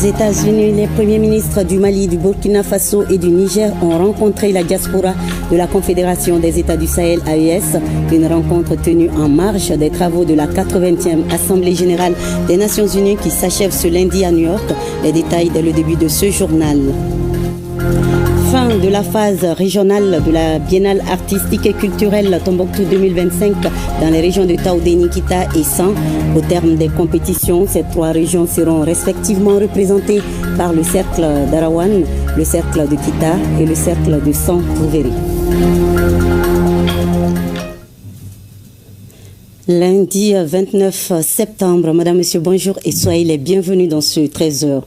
Aux États-Unis, les premiers ministres du Mali, du Burkina Faso et du Niger ont rencontré la diaspora de la Confédération des États du Sahel AES, une rencontre tenue en marge des travaux de la 80e Assemblée générale des Nations Unies qui s'achève ce lundi à New York. Les détails dès le début de ce journal. Fin de la phase régionale de la Biennale artistique et culturelle Tombouctou 2025 dans les régions de Taoudé, Nikita et San. Au terme des compétitions, ces trois régions seront respectivement représentées par le cercle d'Arawan, le cercle de Kita et le cercle de San Rouveri. Lundi 29 septembre, Madame, Monsieur, bonjour et soyez les bienvenus dans ce 13h.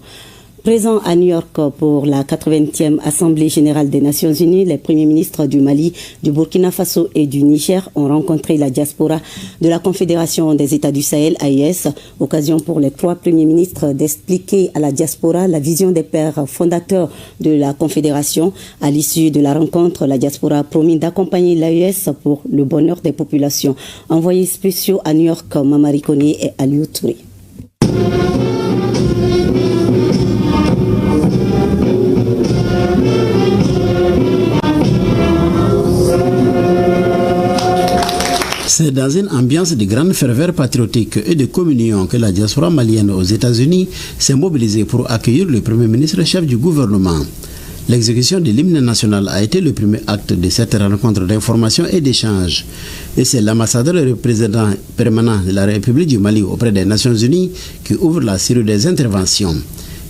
Présent à New York pour la 80e Assemblée générale des Nations Unies, les premiers ministres du Mali, du Burkina Faso et du Niger ont rencontré la diaspora de la Confédération des États du Sahel, AES, occasion pour les trois premiers ministres d'expliquer à la diaspora la vision des pères fondateurs de la Confédération. À l'issue de la rencontre, la diaspora a promis d'accompagner l'AES pour le bonheur des populations. Envoyés spéciaux à New York, Mamari Kone et Aliou Touré. C'est dans une ambiance de grande ferveur patriotique et de communion que la diaspora malienne aux États-Unis s'est mobilisée pour accueillir le Premier ministre chef du gouvernement. L'exécution de l'hymne national a été le premier acte de cette rencontre d'information et d'échange. Et c'est l'ambassadeur et représentant permanent de la République du Mali auprès des Nations Unies qui ouvre la série des interventions.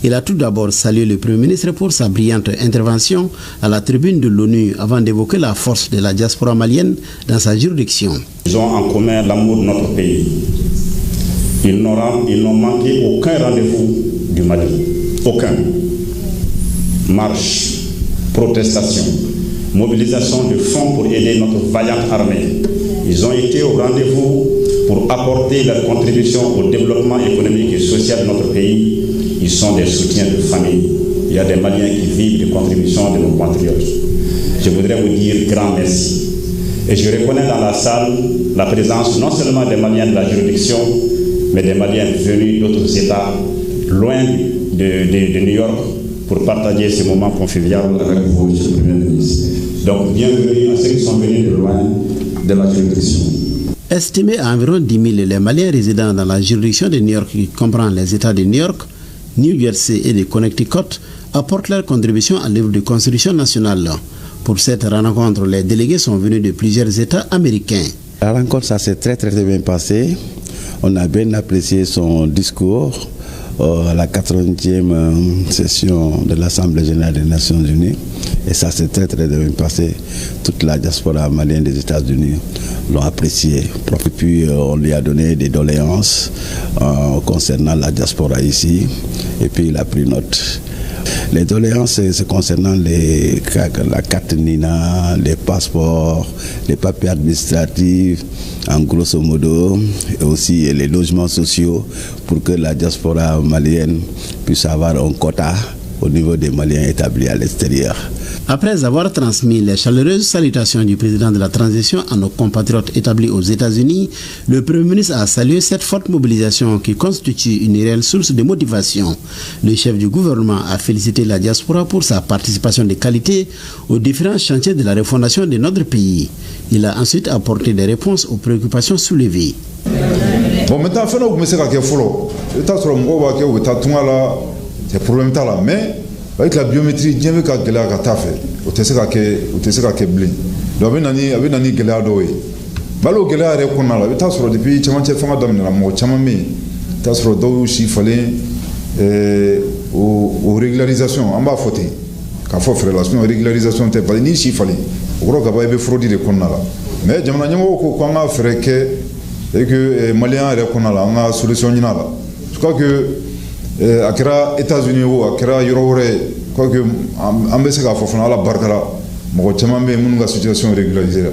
Il a tout d'abord salué le Premier ministre pour sa brillante intervention à la tribune de l'ONU avant d'évoquer la force de la diaspora malienne dans sa juridiction. Ils ont en commun l'amour de notre pays. Ils n'ont manqué aucun rendez-vous du Mali. Aucun. Marche, protestation, mobilisation de fonds pour aider notre vaillante armée. Ils ont été au rendez-vous pour apporter leur contribution au développement économique et social de notre pays. Ils sont des soutiens de famille. Il y a des Maliens qui vivent des contributions de nos compatriotes. Je voudrais vous dire grand merci. Et je reconnais dans la salle la présence non seulement des Maliens de la juridiction, mais des Maliens venus d'autres États, loin de New York, pour partager ce moment convivial avec vous, Monsieur le Premier ministre. Donc, bienvenue à ceux qui sont venus de loin de la juridiction. Estimé à environ 10 000, les Maliens résidant dans la juridiction de New York, qui comprend les États de New York, New Jersey et de Connecticut, apportent leur contribution à l'œuvre de construction nationale. Pour cette rencontre, les délégués sont venus de plusieurs États américains. La rencontre, ça s'est très bien passé. On a bien apprécié son discours à la 80e session de l'Assemblée générale des Nations Unies. Et ça s'est très bien passé. Toute la diaspora malienne des États-Unis l'ont apprécié. Et puis on lui a donné des doléances concernant la diaspora ici. Et puis il a pris note. Les doléances, c'est concernant la carte NINA, les passeports, les papiers administratifs, en grosso modo, et aussi les logements sociaux pour que la diaspora malienne puisse avoir un quota au niveau des Maliens établis à l'extérieur. Après avoir transmis les chaleureuses salutations du président de la transition à nos compatriotes établis aux États-Unis, le Premier ministre a salué cette forte mobilisation qui constitue une réelle source de motivation. Le chef du gouvernement a félicité la diaspora pour sa participation de qualité aux différents chantiers de la refondation de notre pays. Il a ensuite apporté des réponses aux préoccupations soulevées. Bon, maintenant, c'est problème là, mais avec la biométrie, bien vu qu'à Gela Katafe, au Tessera Keblin, donc avec Nani Gela Doé. Balo Gela Rekonala, il t'a sur depuis Chamanche Fama Dam la Mo Chamami, t'a sur Dou Chifale aux régularisations, en bas fauté. Quand faut faire relation, régularisation, t'es pas ni Chifale. Au gros, qu'il y avait fraude de Konala. Mais Jamanamo, qu'on a fait que Malien Rekonala, on a solution Nala. Je crois que akira États-Unis ou akira Europe quoi que ambassadeur ka fofana ala barkala mo chama be mun ga situation régularisée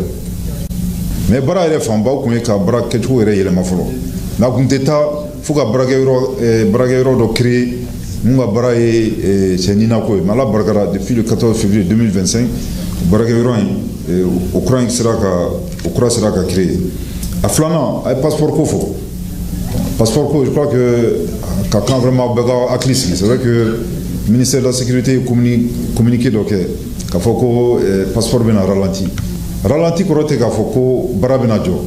mais bara ile famba ko ka bara ke tu ere ile mafolo na kunteta fuka braga euro do créer mun ga bara c'est nina ko mala barkala depuis le 14 février 2025 braga euro Ukraine sera ka créer a flana ay passeport ko fo passeport ko je crois que quand vraiment c'est vrai que le ministère de la Sécurité communiqué donc qu'il faut que le passeport bien ralenti quand il faut que barabina jo.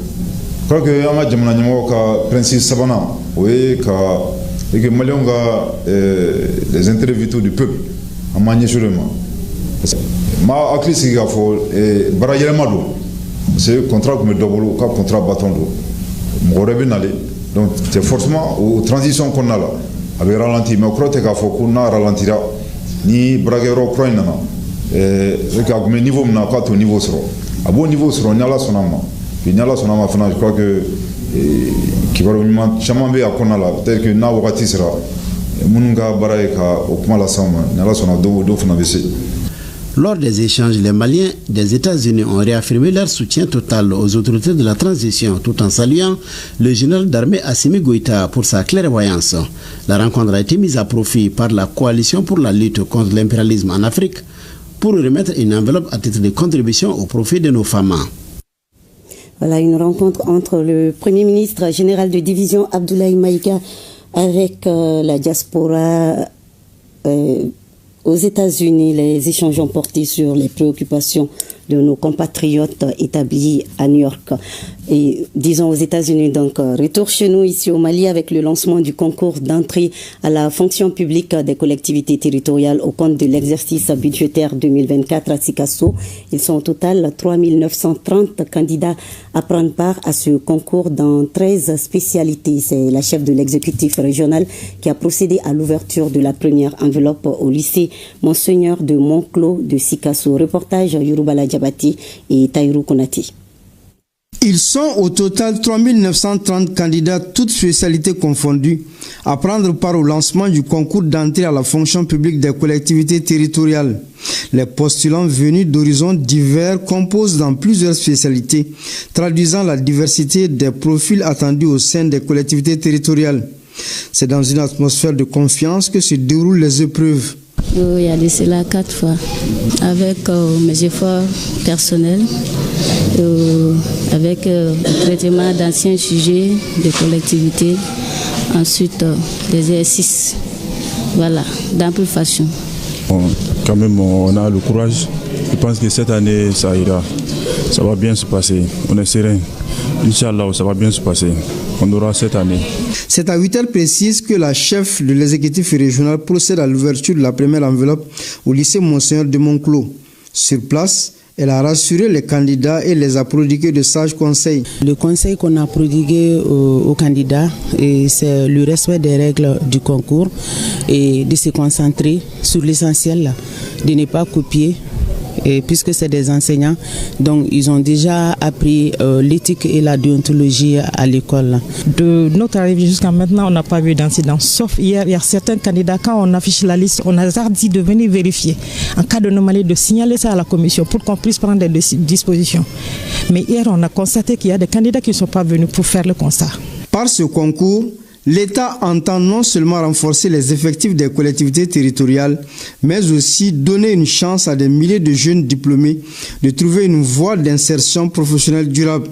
Je crois que le principe sabana, oui, que les Maliens ont les interviews du peuple en manière sûrement. Ma actrice qui a fait barayé malo, c'est contrat comme double contrat bâton d'eau. Donc c'est forcément aux transitions qu'on a là, avec ralenti. Mais je crois que qu'on a ralenti là, ni braguero croyant là. C'est qu'à quel niveau on n'a pas au niveau sur. À bon niveau sur on a là son âme. Je crois que qui va vraiment jamais à qu'on a là. Peut-être que na wakati sera. Mununga baraika au kuma la sama. N'ala son a do fana bese. Lors des échanges, les Maliens des États-Unis ont réaffirmé leur soutien total aux autorités de la transition, tout en saluant le général d'armée Assimi Goïta pour sa clairvoyance. La rencontre a été mise à profit par la coalition pour la lutte contre l'impérialisme en Afrique pour remettre une enveloppe à titre de contribution au profit de nos femmes. Voilà une rencontre entre le Premier ministre général de division Abdoulaye Maïga avec la diaspora aux États-Unis. Les échanges ont porté sur les préoccupations de nos compatriotes établis à New York et disons aux États-Unis. Donc retour chez nous ici au Mali avec le lancement du concours d'entrée à la fonction publique des collectivités territoriales au compte de l'exercice budgétaire 2024 à Sikasso. Ils sont au total 3 930 candidats à prendre part à ce concours dans 13 spécialités. C'est la chef de l'exécutif régional qui a procédé à l'ouverture de la première enveloppe au lycée Monseigneur de Monclos de Sikasso. Reportage Yorubala Diabati et Taïrou Konati. Ils sont au total 3 930 candidats, toutes spécialités confondues, à prendre part au lancement du concours d'entrée à la fonction publique des collectivités territoriales. Les postulants venus d'horizons divers composent dans plusieurs spécialités, traduisant la diversité des profils attendus au sein des collectivités territoriales. C'est dans une atmosphère de confiance que se déroulent les épreuves. Il y a de cela 4 fois, avec mes efforts personnels, avec le traitement d'anciens sujets de collectivité, ensuite des exercices, voilà, d'ample façon. Bon, quand même, on a le courage. Je pense que cette année, ça ira. Ça va bien se passer. On est serein. Inch'Allah, ça va bien se passer. On aura cette année. C'est à 8h précise que la chef de l'exécutif régional procède à l'ouverture de la première enveloppe au lycée Monseigneur de Monclos. Sur place, elle a rassuré les candidats et les a prodigué de sages conseils. Le conseil qu'on a prodigué aux candidats, c'est le respect des règles du concours et de se concentrer sur l'essentiel, de ne pas copier. Et puisque c'est des enseignants, donc ils ont déjà appris l'éthique et la déontologie à l'école. De notre arrivée jusqu'à maintenant, on n'a pas vu d'incident. Sauf hier, il y a certains candidats, quand on affiche la liste, on a dit de venir vérifier. En cas de anomalie, de signaler ça à la commission pour qu'on puisse prendre des dispositions. Mais hier, on a constaté qu'il y a des candidats qui ne sont pas venus pour faire le constat. Par ce concours, l'État entend non seulement renforcer les effectifs des collectivités territoriales, mais aussi donner une chance à des milliers de jeunes diplômés de trouver une voie d'insertion professionnelle durable.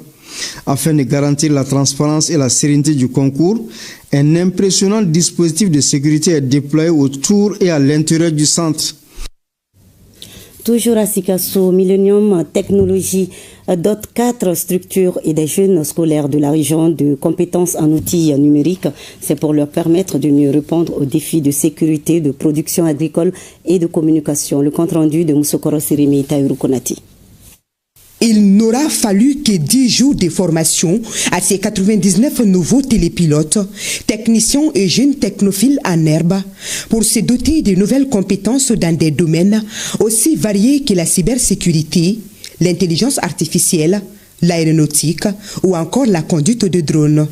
Afin de garantir la transparence et la sérénité du concours, un impressionnant dispositif de sécurité est déployé autour et à l'intérieur du centre. Toujours à Sikasso, Millennium Technologies dote 4 structures et des jeunes scolaires de la région de compétences en outils numériques. C'est pour leur permettre de mieux répondre aux défis de sécurité, de production agricole et de communication. Le compte-rendu de Moussokoro Sirimi et Taïrou Konati. Il n'aura fallu que 10 jours de formation à ces 99 nouveaux télépilotes, techniciens et jeunes technophiles en herbe pour se doter de nouvelles compétences dans des domaines aussi variés que la cybersécurité, l'intelligence artificielle, l'aéronautique ou encore la conduite de drones.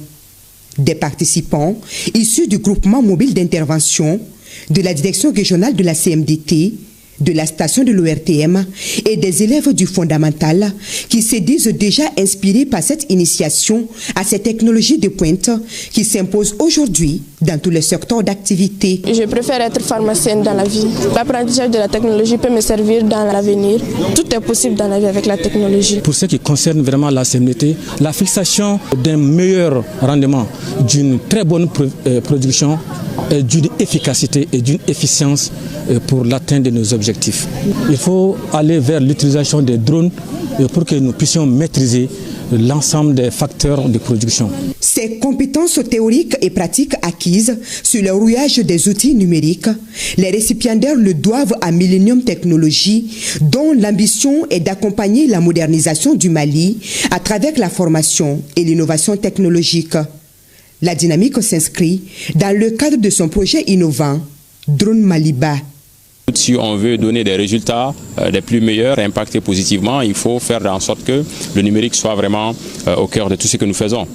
Des participants issus du groupement mobile d'intervention, de la direction régionale de la CMDT, de la station de l'ORTM et des élèves du fondamental qui se disent déjà inspirés par cette initiation à ces technologies de pointe qui s'imposent aujourd'hui dans tous les secteurs d'activité. Je préfère être pharmacienne dans la vie. L'apprentissage de la technologie peut me servir dans l'avenir. Tout est possible dans la vie avec la technologie. Pour ce qui concerne vraiment la CMDT, la fixation d'un meilleur rendement, d'une très bonne production, d'une efficacité et d'une efficience pour l'atteinte de nos objectifs. Il faut aller vers l'utilisation des drones pour que nous puissions maîtriser l'ensemble des facteurs de production. Ces compétences théoriques et pratiques acquises sur le rouillage des outils numériques, les récipiendaires le doivent à Millennium Technologies, dont l'ambition est d'accompagner la modernisation du Mali à travers la formation et l'innovation technologique. La dynamique s'inscrit dans le cadre de son projet innovant, Drone Maliba. Si on veut donner des résultats les plus meilleurs et impacter positivement, il faut faire en sorte que le numérique soit vraiment au cœur de tout ce que nous faisons.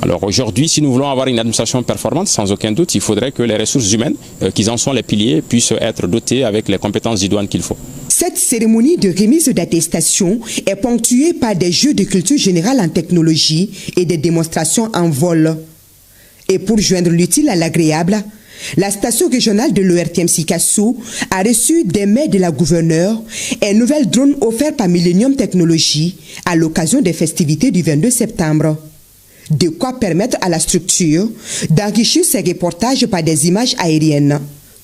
Alors aujourd'hui, si nous voulons avoir une administration performante, sans aucun doute, il faudrait que les ressources humaines, qui en sont les piliers, puissent être dotées avec les compétences idoines qu'il faut. Cette cérémonie de remise d'attestation est ponctuée par des jeux de culture générale en technologie et des démonstrations en vol. Et pour joindre l'utile à l'agréable, la station régionale de l'ORTM Sikassou a reçu des mails de la gouverneure un nouvel drone offert par Millennium Technologies à l'occasion des festivités du 22 septembre. De quoi permettre à la structure d'enrichir ses reportages par des images aériennes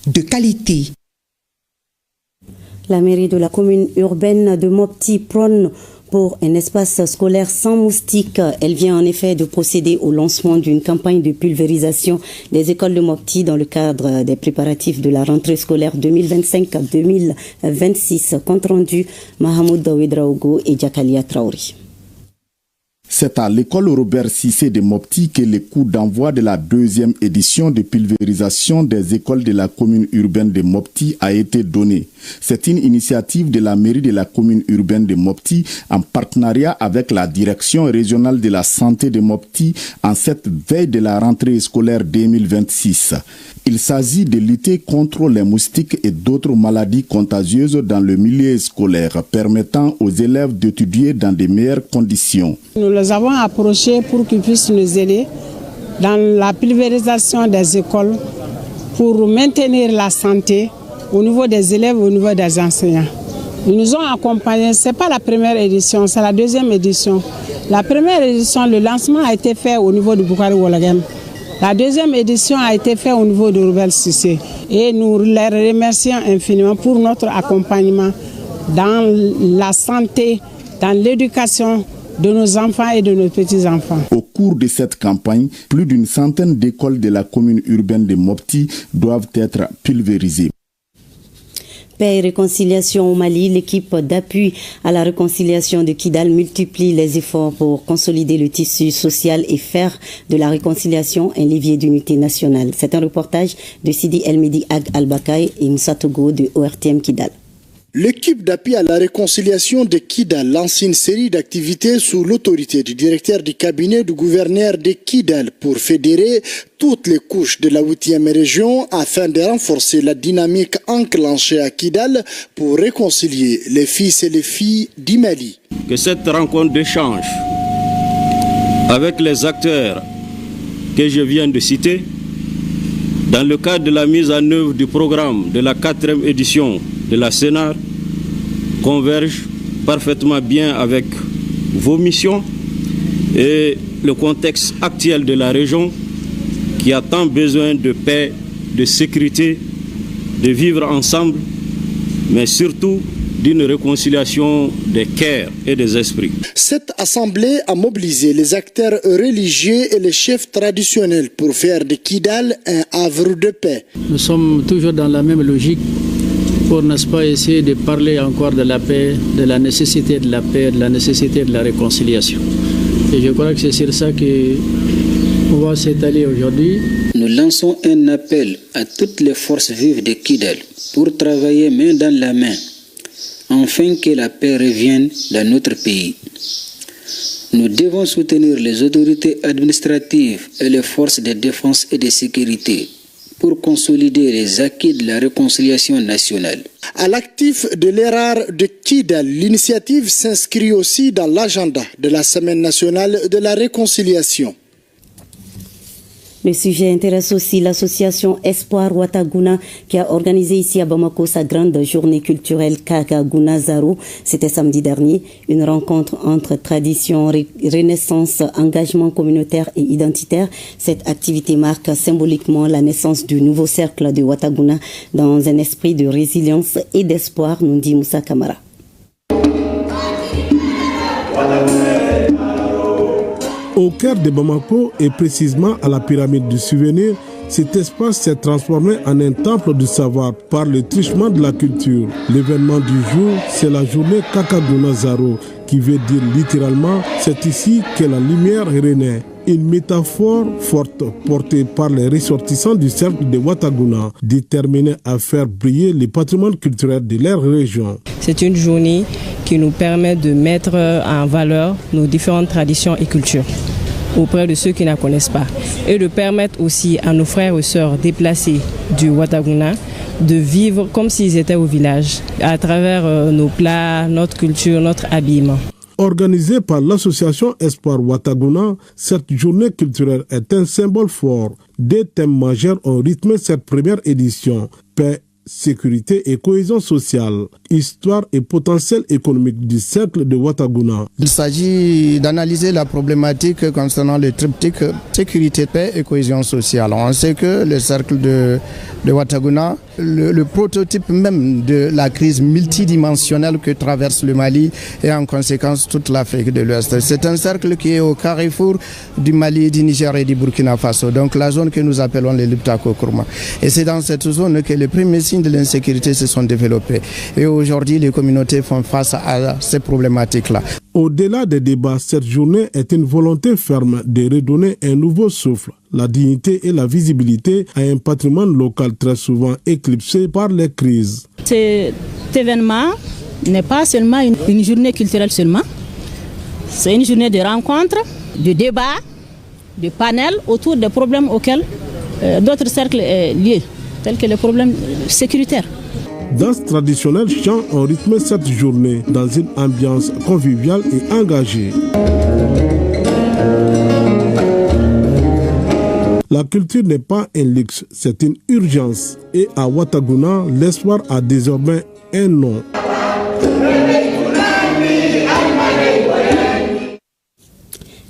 de qualité. La mairie de la commune urbaine de Mopti prône pour un espace scolaire sans moustiques. Elle vient en effet de procéder au lancement d'une campagne de pulvérisation des écoles de Mopti dans le cadre des préparatifs de la rentrée scolaire 2025-2026. Compte rendu Mahamoud Dawidraogo et Jakalia Traori. C'est à l'école Robert Cissé de Mopti que le coup d'envoi de la deuxième édition de pulvérisation des écoles de la commune urbaine de Mopti a été donné. C'est une initiative de la mairie de la commune urbaine de Mopti en partenariat avec la direction régionale de la santé de Mopti en cette veille de la rentrée scolaire 2026. Il s'agit de lutter contre les moustiques et d'autres maladies contagieuses dans le milieu scolaire, permettant aux élèves d'étudier dans de meilleures conditions. Nous les avons approchés pour qu'ils puissent nous aider dans la pulvérisation des écoles pour maintenir la santé au niveau des élèves et au niveau des enseignants. Ils nous ont accompagnés, ce n'est pas la première édition, c'est la deuxième édition. La première édition, le lancement a été fait au niveau de Boukari Wolagem. La deuxième édition a été faite au niveau de Robert Cissé. Et nous les remercions infiniment pour notre accompagnement dans la santé, dans l'éducation de nos enfants et de nos petits-enfants. Au cours de cette campagne, plus d'une centaine d'écoles de la commune urbaine de Mopti doivent être pulvérisées. Paix et réconciliation au Mali, l'équipe d'appui à la réconciliation de Kidal multiplie les efforts pour consolider le tissu social et faire de la réconciliation un levier d'unité nationale. C'est un reportage de Sidi Elmedi Ag Al-Bakay et Moussa Togo de ORTM Kidal. L'équipe d'appui à la réconciliation de Kidal lance une série d'activités sous l'autorité du directeur du cabinet du gouverneur de Kidal pour fédérer toutes les couches de la 8e région afin de renforcer la dynamique enclenchée à Kidal pour réconcilier les fils et les filles du Mali. Que cette rencontre d'échange avec les acteurs que je viens de citer, dans le cadre de la mise en œuvre du programme de la 4e édition de la Sénat, converge parfaitement bien avec vos missions et le contexte actuel de la région qui a tant besoin de paix, de sécurité, de vivre ensemble, mais surtout d'une réconciliation des cœurs et des esprits. Cette assemblée a mobilisé les acteurs religieux et les chefs traditionnels pour faire de Kidal un havre de paix. Nous sommes toujours dans la même logique pour, n'est-ce pas, essayer de parler encore de la paix, de la nécessité de la paix, de la nécessité de la réconciliation. Et je crois que c'est sur ça qu'on va s'étaler aujourd'hui. Nous lançons un appel à toutes les forces vives de Kidal pour travailler main dans la main, afin que la paix revienne dans notre pays. Nous devons soutenir les autorités administratives et les forces de défense et de sécurité pour consolider les acquis de la réconciliation nationale. À l'actif de l'ERAR de Kidal, l'initiative s'inscrit aussi dans l'agenda de la Semaine nationale de la réconciliation. Le sujet intéresse aussi l'association Espoir Ouattaguna qui a organisé ici à Bamako sa grande journée culturelle Kagaguna Zaro. C'était samedi dernier, une rencontre entre tradition, renaissance, engagement communautaire et identitaire. Cette activité marque symboliquement la naissance du nouveau cercle de Ouattaguna dans un esprit de résilience et d'espoir, nous dit Moussa Kamara. Au cœur de Bamako et précisément à la pyramide du souvenir, cet espace s'est transformé en un temple du savoir par le truchement de la culture. L'événement du jour, c'est la journée Kagaguna Zaro, qui veut dire littéralement « c'est ici que la lumière renaît ». Une métaphore forte portée par les ressortissants du cercle de Ouattaguna, déterminés à faire briller le patrimoine culturel de leur région. C'est une journée qui nous permet de mettre en valeur nos différentes traditions et cultures auprès de ceux qui ne la connaissent pas et de permettre aussi à nos frères et sœurs déplacés du Ouattaguna de vivre comme s'ils étaient au village à travers nos plats, notre culture, notre habillement. Organisée par l'association Espoir Ouattaguna, cette journée culturelle est un symbole fort. Des thèmes majeurs ont rythmé cette première édition. Paix, sécurité et cohésion sociale, histoire et potentiel économique du cercle de Ouattaguna. Il s'agit d'analyser la problématique concernant le triptyque sécurité, paix et cohésion sociale. On sait que le cercle de Ouattaguna, le prototype même de la crise multidimensionnelle que traverse le Mali et en conséquence toute l'Afrique de l'Ouest. C'est un cercle qui est au carrefour du Mali, du Niger et du Burkina Faso, donc la zone que nous appelons les Liptako-Kourma. Et c'est dans cette zone que les premiers signes de l'insécurité se sont développés. Et aujourd'hui, les communautés font face à ces problématiques-là. Au-delà des débats, cette journée est une volonté ferme de redonner un nouveau souffle, la dignité et la visibilité à un patrimoine local très souvent éclipsé par les crises. Cet événement n'est pas seulement une journée culturelle seulement, c'est une journée de rencontres, de débats, de panels autour des problèmes auxquels d'autres cercles sont liés, tels que les problèmes sécuritaires. Danse traditionnelle chant ont rythmé cette journée dans une ambiance conviviale et engagée. La culture n'est pas un luxe, c'est une urgence. Et à Ouattaguna, l'espoir a désormais un nom.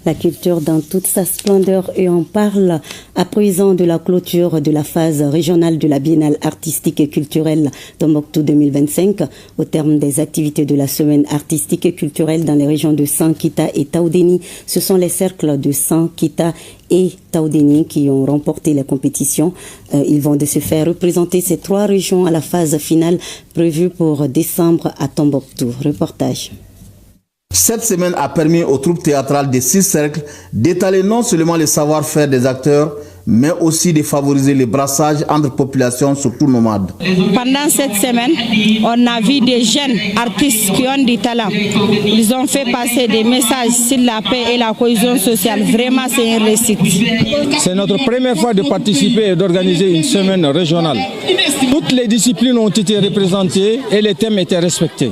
La culture dans toute sa splendeur et on parle à présent de la clôture de la phase régionale de la Biennale artistique et culturelle Tombouctou 2025 au terme des activités de la semaine artistique et culturelle dans les régions de Sankita et Taoudéni. Ce sont les cercles de Sankita et Taoudéni qui ont remporté la compétition. Ils vont de se faire représenter ces trois régions à la phase finale prévue pour décembre à Tombouctou. Reportage. Cette semaine a permis aux troupes théâtrales des 6 cercles d'étaler non seulement le savoir-faire des acteurs, mais aussi de favoriser le brassage entre populations, surtout nomades. Pendant cette semaine, on a vu des jeunes artistes qui ont du talent. Ils ont fait passer des messages sur la paix et la cohésion sociale. Vraiment, c'est une réussite. C'est notre première fois de participer et d'organiser une semaine régionale. Toutes les disciplines ont été représentées et les thèmes étaient respectés.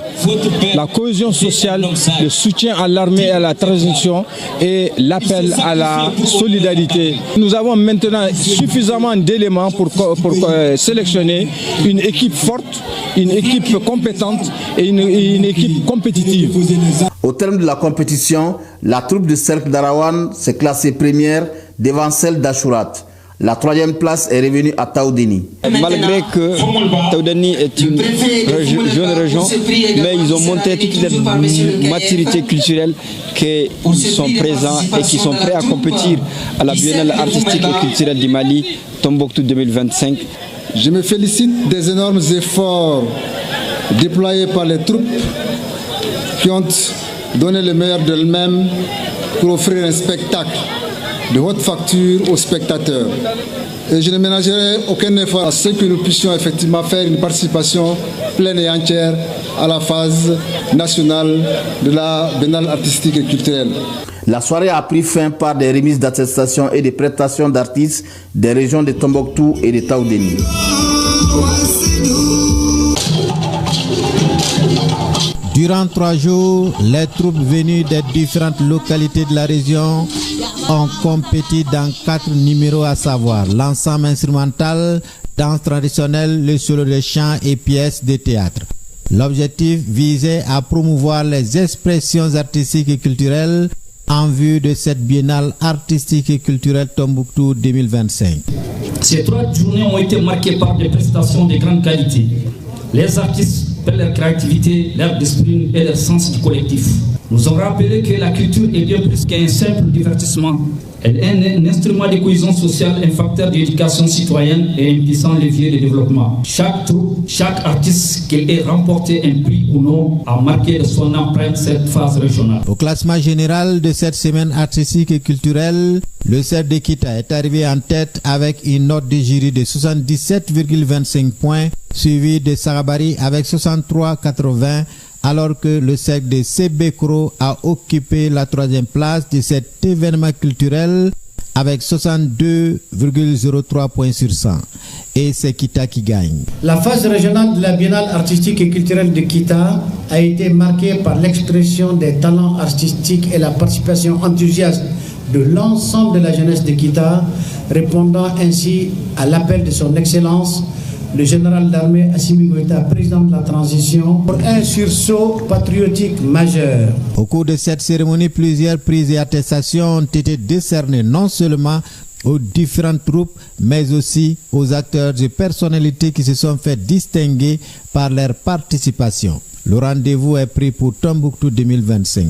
La cohésion sociale, le soutien à l'armée et à la transition et l'appel à la solidarité. Nous avons maintenant suffisamment d'éléments pour sélectionner une équipe forte, une équipe compétente et une équipe compétitive. Au terme de la compétition, la troupe du cercle d'Arawan s'est classée première devant celle d'Achourat. La 3e place est revenue à Taoudéni. Malgré que Taoudéni est une jeune région, mais ils ont montré toute leur maturité culturelle, qu'ils sont présents et qui sont prêts à compétir à la Biennale artistique et culturelle du Mali, Tombouctou 2025. Je me félicite des énormes efforts déployés par les troupes qui ont donné le meilleur d'elles-mêmes pour offrir un spectacle de haute facture aux spectateurs. Et je ne ménagerai aucun effort à ce que nous puissions effectivement faire une participation pleine et entière à la phase nationale de la Biennale artistique et culturelle. La soirée a pris fin par des remises d'attestations et des prestations d'artistes des régions de Tombouctou et de Taoudéni. Durant 3 jours, les troupes venues des différentes localités de la région ont compéti dans 4 numéros, à savoir l'ensemble instrumental, danse traditionnelle, le solo de chant et pièces de théâtre. L'objectif visait à promouvoir les expressions artistiques et culturelles en vue de cette biennale artistique et culturelle Tombouctou 2025. Ces 3 journées ont été marquées par des prestations de grande qualité. Les artistes, par leur créativité, leur discipline et leur sens du collectif, nous ont rappelé que la culture est bien plus qu'un simple divertissement. Elle est un instrument de cohésion sociale, un facteur d'éducation citoyenne et un puissant levier de développement. Chaque troupe, chaque artiste, qu'il ait remporté un prix ou non, a marqué de son empreinte cette phase régionale. Au classement général de cette semaine artistique et culturelle, le cercle de Kita est arrivé en tête avec une note de jury de 77,25 points, suivi de Sarabari avec 63,80, alors que le cercle de Sebekro a occupé la 3e place de cet événement culturel avec 62,03 points sur 100. Et c'est Kita qui gagne. La phase régionale de la Biennale artistique et culturelle de Kita a été marquée par l'expression des talents artistiques et la participation enthousiaste de l'ensemble de la jeunesse de Kita, répondant ainsi à l'appel de son Excellence, le général d'armée Assimi Goïta, président de la transition, pour un sursaut patriotique majeur. Au cours de cette cérémonie, plusieurs prix et attestations ont été décernés non seulement aux différentes troupes, mais aussi aux acteurs et personnalités qui se sont fait distinguer par leur participation. Le rendez-vous est pris pour Tombouctou 2025.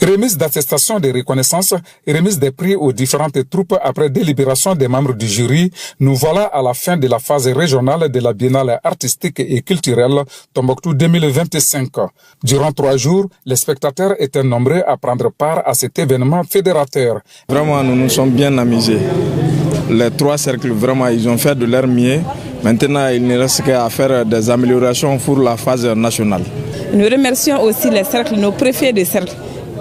Remise d'attestation de reconnaissance et remise des prix aux différentes troupes après délibération des membres du jury. Nous voilà à la fin de la phase régionale de la Biennale artistique et culturelle Tombouctou 2025. Durant 3 jours, les spectateurs étaient nombreux à prendre part à cet événement fédérateur. Vraiment, nous nous sommes bien amusés. Les 3 cercles, vraiment, ils ont fait de leur mieux. Maintenant, il ne reste qu'à faire des améliorations pour la phase nationale. Nous remercions aussi les cercles, nos préfets de cercles.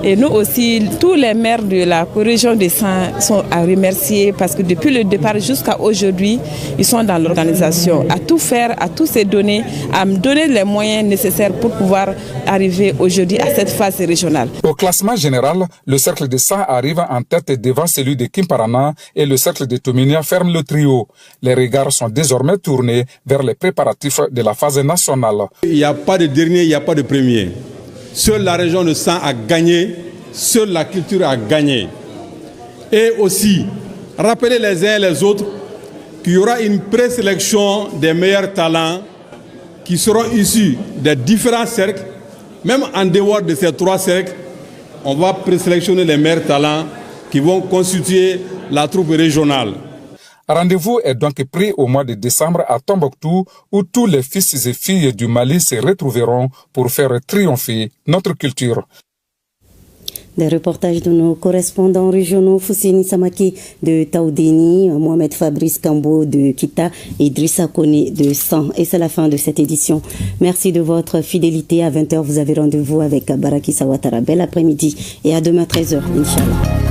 Et nous aussi, tous les maires de la région des Saints sont à remercier parce que depuis le départ jusqu'à aujourd'hui, ils sont dans l'organisation, à tout faire, à tout se donner, à me donner les moyens nécessaires pour pouvoir arriver aujourd'hui à cette phase régionale. Au classement général, le cercle de Saints arrive en tête devant celui de Kimparana et le cercle de Tominia ferme le trio. Les regards sont désormais tournés vers les préparatifs de la phase nationale. Il n'y a pas de dernier, il n'y a pas de premier. Seule la région de Saints a gagné, seule la culture a gagné. Et aussi, rappeler les uns et les autres qu'il y aura une présélection des meilleurs talents qui seront issus des différents cercles. Même en dehors de ces 3 cercles, on va présélectionner les meilleurs talents qui vont constituer la troupe régionale. Rendez-vous est donc pris au mois de décembre à Tombouctou, où tous les fils et filles du Mali se retrouveront pour faire triompher notre culture. Des reportages de nos correspondants régionaux, Foussini Samaki de Taoudéni, Mohamed Fabrice Kambo de Kita et Idrissa Kone de San. Et c'est la fin de cette édition. Merci de votre fidélité. À 20h, vous avez rendez-vous avec Baraki Sawatara. Bel après-midi et à demain 13h, Inch'Allah.